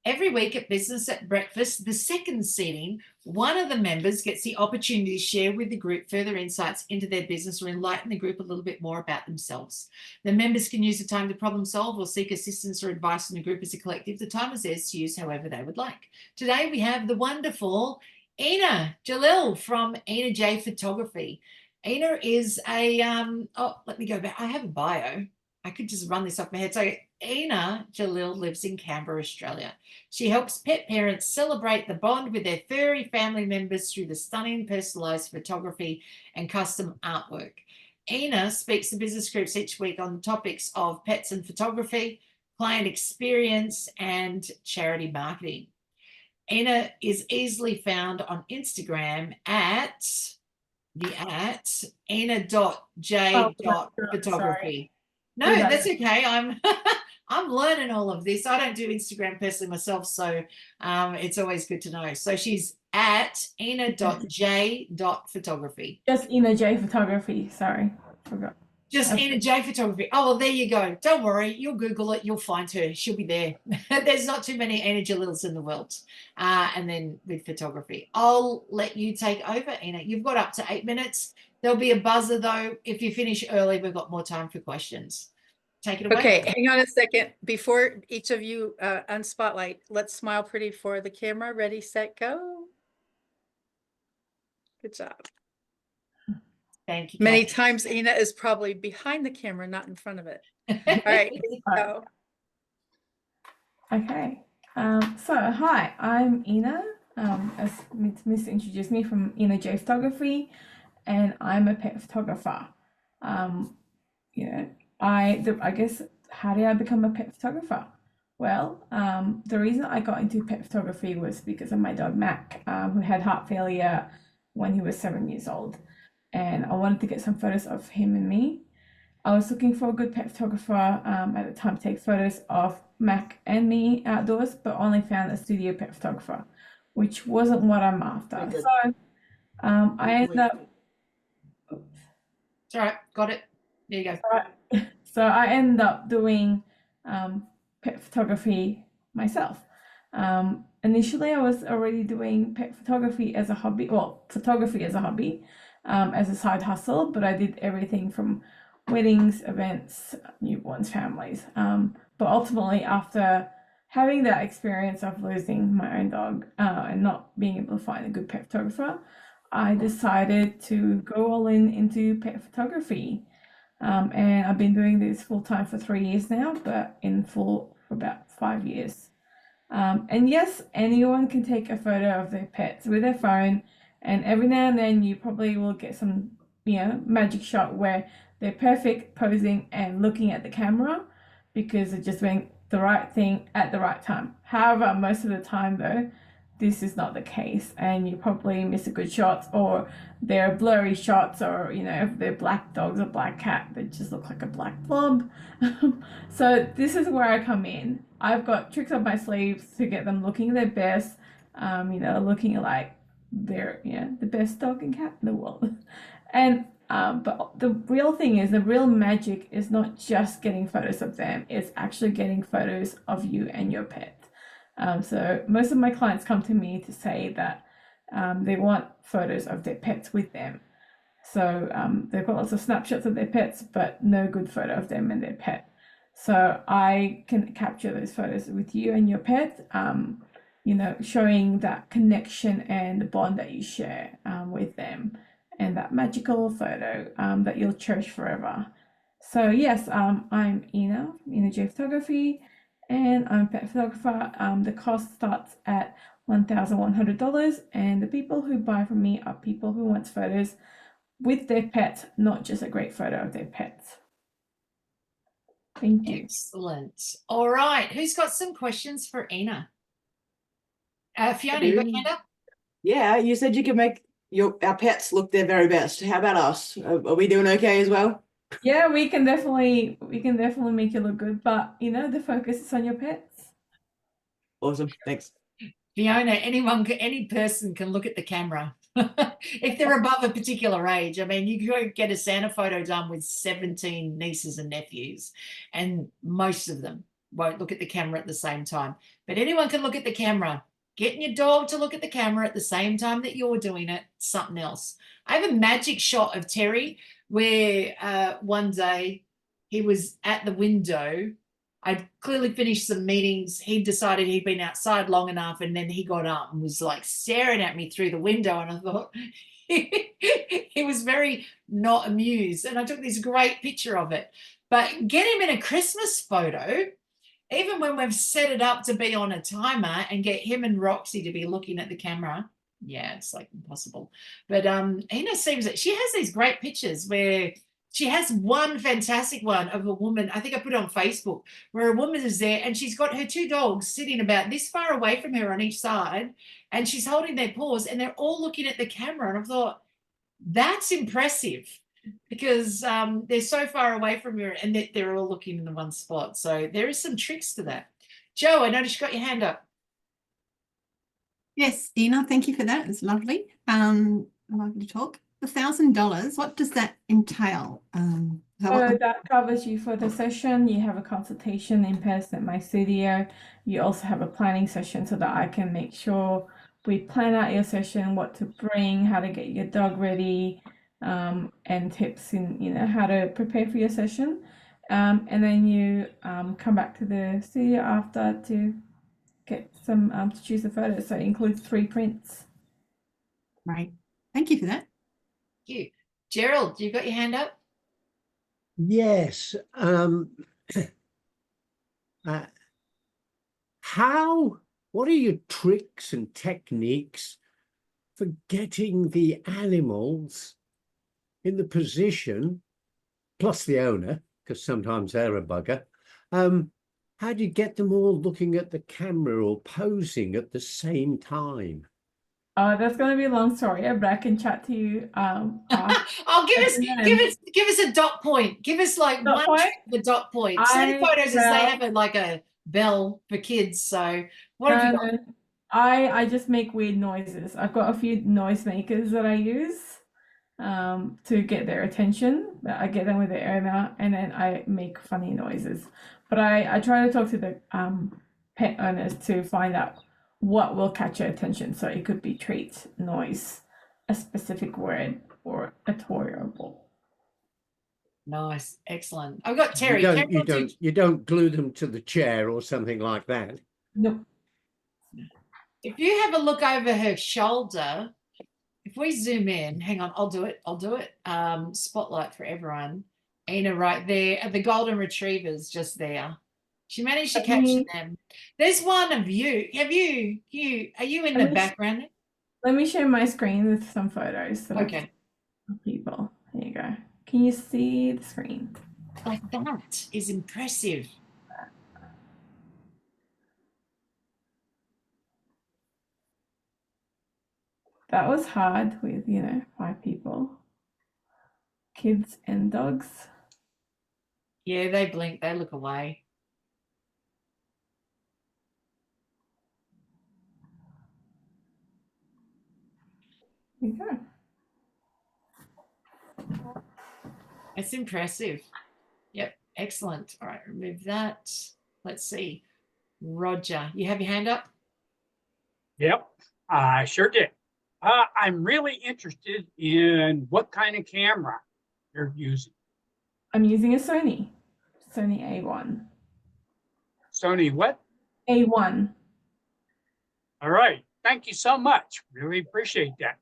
Every week at Business at Breakfast, the second seating, one of the members gets the opportunity to share with the group further insights into their business or enlighten the group a little bit more about themselves. The members can use the time to problem solve or seek assistance or advice from the group as a collective. The time is theirs to use however they would like. Today we have the wonderful Ina Jalil from Ina J Photography. Ina is let me go back. I have a bio. I could just run this off my head. So Ina Jalil lives in Canberra, Australia. She helps pet parents celebrate the bond with their furry family members through the stunning personalized photography and custom artwork. Ina speaks to business groups each week on the topics of pets and photography, client experience, and charity marketing. Ina is easily found on Instagram at Ina.j.photography. No, that's okay. I'm learning all of this. I don't do Instagram personally myself, so it's always good to know. So she's at Ina.j.photography. Just Ina J Photography. Sorry, forgot. Just Ina J Photography. Oh, well, there you go. Don't worry. You'll Google it. You'll find her. She'll be there. There's not too many Ina Jalils in the world. And then with photography. I'll let you take over, Ina. You've got up to 8 minutes. There'll be a buzzer, though. If you finish early, we've got more time for questions. Take it away. Okay, hang on a second. Before each of you unspotlight, let's smile pretty for the camera. Ready, set, go. Good job. Thank you. Many times Ina is probably behind the camera, not in front of it. All right, here you go. Okay. So hi, I'm Ina. As Miss introduced me, from Ina J Photography, and I'm a pet photographer. I guess, how did I become a pet photographer? Well, the reason I got into pet photography was because of my dog Mac, who had heart failure when he was 7 years old, and I wanted to get some photos of him and me. I was looking for a good pet photographer at the time to take photos of Mac and me outdoors, but only found a studio pet photographer, which wasn't what I'm after. So I ended up. Oops. It's all right. Got it. There you go. So I ended up doing pet photography myself. Initially, I was already doing pet photography as a hobby, well, photography as a hobby, as a side hustle, but I did everything from weddings, events, newborns, families. But ultimately, after having that experience of losing my own dog and not being able to find a good pet photographer, I decided to go all into pet photography. And I've been doing this full time for 3 years now, but in full for about 5 years. And yes, anyone can take a photo of their pets with their phone, and every now and then you probably will get some, magic shot where they're perfect posing and looking at the camera because they're just doing the right thing at the right time. However, most of the time though, this is not the case, and you probably miss a good shot, or they're blurry shots, or if they're black dogs or black cat, they just look like a black blob. So this is where I come in. I've got tricks up my sleeves to get them looking their best, looking like they're the best dog and cat in the world. And but the real thing is, the real magic is not just getting photos of them, it's actually getting photos of you and your pet. So most of my clients come to me to say that they want photos of their pets with them. So they've got lots of snapshots of their pets, but no good photo of them and their pet. So I can capture those photos with you and your pet, showing that connection and the bond that you share with them, and that magical photo that you'll cherish forever. So yes, I'm Ina J Photography, and I'm a pet photographer. The cost starts at $1,100, and the people who buy from me are people who want photos with their pets, not just a great photo of their pets. Thank you. Excellent. All right, who's got some questions for Ina? Fiona, you got your hand up? Yeah, you said you could make our pets look their very best. How about us? Are we doing okay as well? Yeah, we can definitely make you look good, but the focus is on your pets. Awesome, thanks. Fiona, any person can look at the camera. If they're above a particular age. I mean, you could get a Santa photo done with 17 nieces and nephews, and most of them won't look at the camera at the same time. But anyone can look at the camera. Getting your dog to look at the camera at the same time that you're doing it, something else. I have a magic shot of Terry where one day he was at the window. I'd clearly finished some meetings. He decided he'd been outside long enough, and then he got up and was like staring at me through the window, and I thought he was very not amused. And I took this great picture of it. But get him in a Christmas photo, even when we've set it up to be on a timer, and get him and Roxy to be looking at the camera. Yeah, it's like impossible. But Ina seems that she has these great pictures where she has one fantastic one of a woman, I think I put it on Facebook, where a woman is there and she's got her two dogs sitting about this far away from her on each side, and she's holding their paws and they're all looking at the camera. And I thought, that's impressive, because they're so far away from her and they're all looking in the one spot. So there is some tricks to that. Joe, I noticed you got your hand up. Yes, Ina, thank you for that. It's lovely. I'm lovely to talk. The $1,000, what does that entail? So that covers you for the session. You have a consultation in person at my studio. You also have a planning session so that I can make sure we plan out your session, what to bring, how to get your dog ready, and tips in, you know, how to prepare for your session. And then you come back to the studio after to get some to choose the photos. So it includes 3 prints. Right. Thank you for that. Thank you. Gerald, you got your hand up? Yes. What are your tricks and techniques for getting the animals in the position, plus the owner, because sometimes they're a bugger? How do you get them all looking at the camera or posing at the same time? That's going to be a long story, but I can chat to you. Oh, give us a dot point. Give us like Dot one point? the dot point. Same photos as they have like a bell for kids. So what have you got? I just make weird noises. I've got a few noise makers that I use to get their attention. I get them with the owner, and then I make funny noises. But I try to talk to the pet owners to find out what will catch your attention. So it could be treats, noise, a specific word, or a toy or a ball. Nice, excellent. I've got Terry. You don't glue them to the chair or something like that. Nope. If you have a look over her shoulder, if we zoom in, hang on, I'll do it. Spotlight for everyone. Ina right there, the golden retrievers just there. She managed to capture them. There's one of you. Are you in the background? Let me share my screen with some photos. Okay. People. There you go. Can you see the screen? Like that is impressive. That was hard with, 5 people. Kids and dogs. Yeah, they blink, they look away. There you go. It's impressive. Yep, excellent. All right, remove that. Let's see. Roger, you have your hand up? Yep, I sure did. I'm really interested in what kind of camera you're using. I'm using a Sony A1. Sony what? A1. All right, thank you so much. Really appreciate that.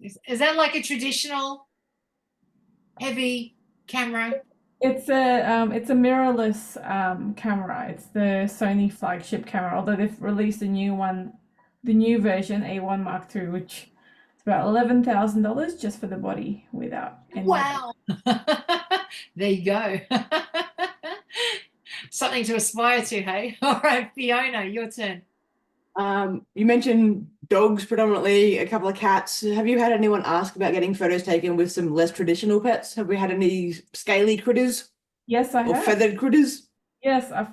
Is that like a traditional heavy camera? It's a mirrorless camera. It's the Sony flagship camera, although they've released a new one, the new version A1 Mark II, which is about $11,000 just for the body without any. Wow. There you go. Something to aspire to, hey? All right, Fiona, your turn. You mentioned dogs predominantly, a couple of cats. Have you had anyone ask about getting photos taken with some less traditional pets? Have we had any scaly critters? Yes, I have. Or feathered critters? Yes, I've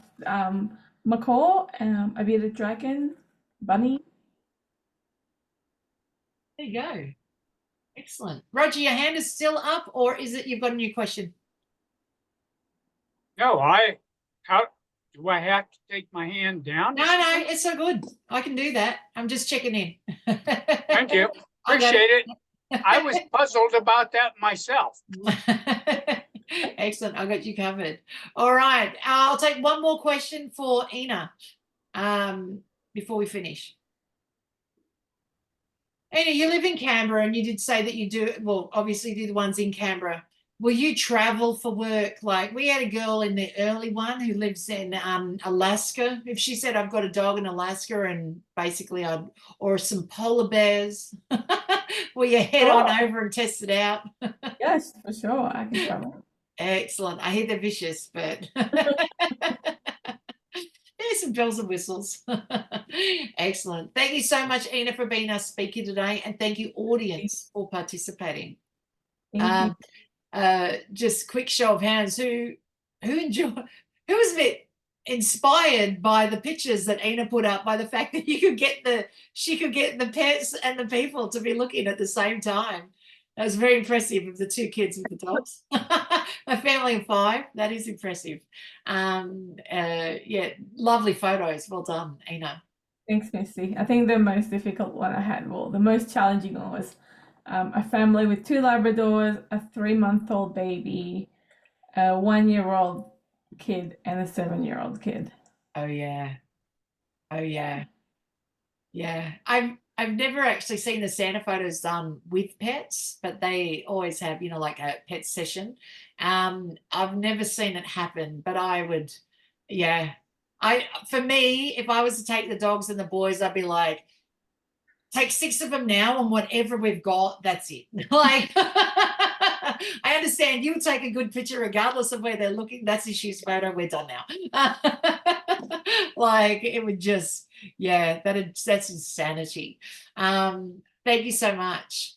macaw, a bearded dragon, bunny. There you go. Excellent. Roger, your hand is still up, or is it you've got a new question? No, Do I have to take my hand down? No, it's so good. I can do that. I'm just checking in. Thank you. I got Appreciate it. I was puzzled about that myself. Excellent. I got you covered. All right. I'll take one more question for Ina before we finish. Ina, you live in Canberra and you did say that you do, well, obviously do the ones in Canberra. Will you travel for work? Like we had a girl in the early one who lives in Alaska. If she said, I've got a dog in Alaska and basically or some polar bears, will you head on over and test it out? Yes, for sure. I can travel. Excellent. I hear they're vicious, but there's some bells and whistles. Excellent. Thank you so much, Ina, for being our speaker today. And thank you, audience, for participating. Thank you. Just quick show of hands. Who was a bit inspired by the pictures that Ina put up, by the fact that she could get the pets and the people to be looking at the same time. That was very impressive of the two kids with the dogs. A family of 5. That is impressive. Yeah, lovely photos. Well done, Ina. Thanks, Missy. I think the most difficult one I had, well, the most challenging one was a family with 2 Labradors, a 3-month-old baby, a 1-year-old kid, and a 7-year-old kid. Oh yeah. Yeah. I've never actually seen the Santa photos done with pets, but they always have, like a pet session. I've never seen it happen, but I would, yeah. For me, if I was to take the dogs and the boys, I'd be like, take 6 of them now, and whatever we've got, that's it. Like, I understand you'll take a good picture regardless of where they're looking. That's issues photo. We're done now. Like, it would just, yeah, that's insanity. Thank you so much.